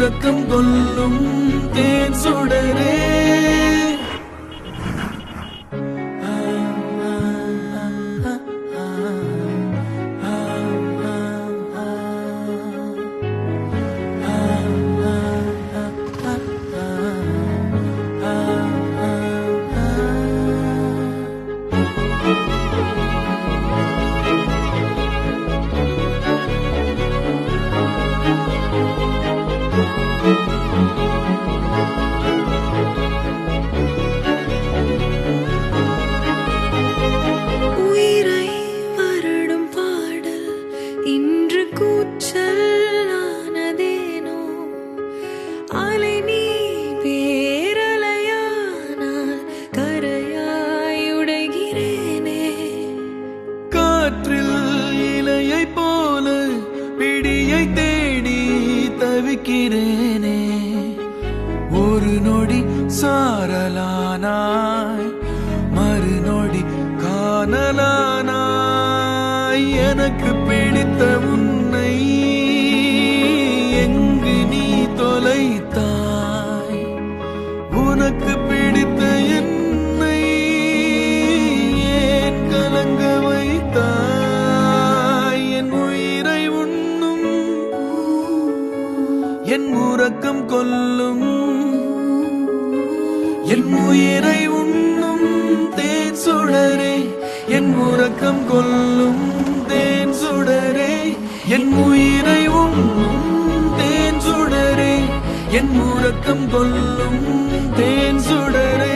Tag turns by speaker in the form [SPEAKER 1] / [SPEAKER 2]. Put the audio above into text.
[SPEAKER 1] உறக்கம் கொல்லும் தேன் சுடரே.
[SPEAKER 2] உயிரை வருடும் பாடல் இன்று கூச்சலானதேனோ, அலை நீ பேரலையானால் கரையாயுடைகிறேனே.
[SPEAKER 1] காற்றில் இலையை போல பிடியை தேடி தவிக்கிறேனே. ஒரு நொடி சாரலானாய், மறுநொடி காணலானாய். எனக்கு பிடித்த உன்னை எங்கு நீ தொலைத்தாய்? உனக்கு பிடித்த என்னை ஏன் கலங்க வைத்தாய்? என் உயிரை உண்ணும் என் உறக்கம் கொல்லும், என் உயிரை உண்ணும் தேன் சுடரே. என் உறக்கம் கொல்லும் தேன் சுடரே. என் உயிரை உண்ணும் தேன் சுடரே. என் உறக்கம் கொல்லும் தேன் சுடரே.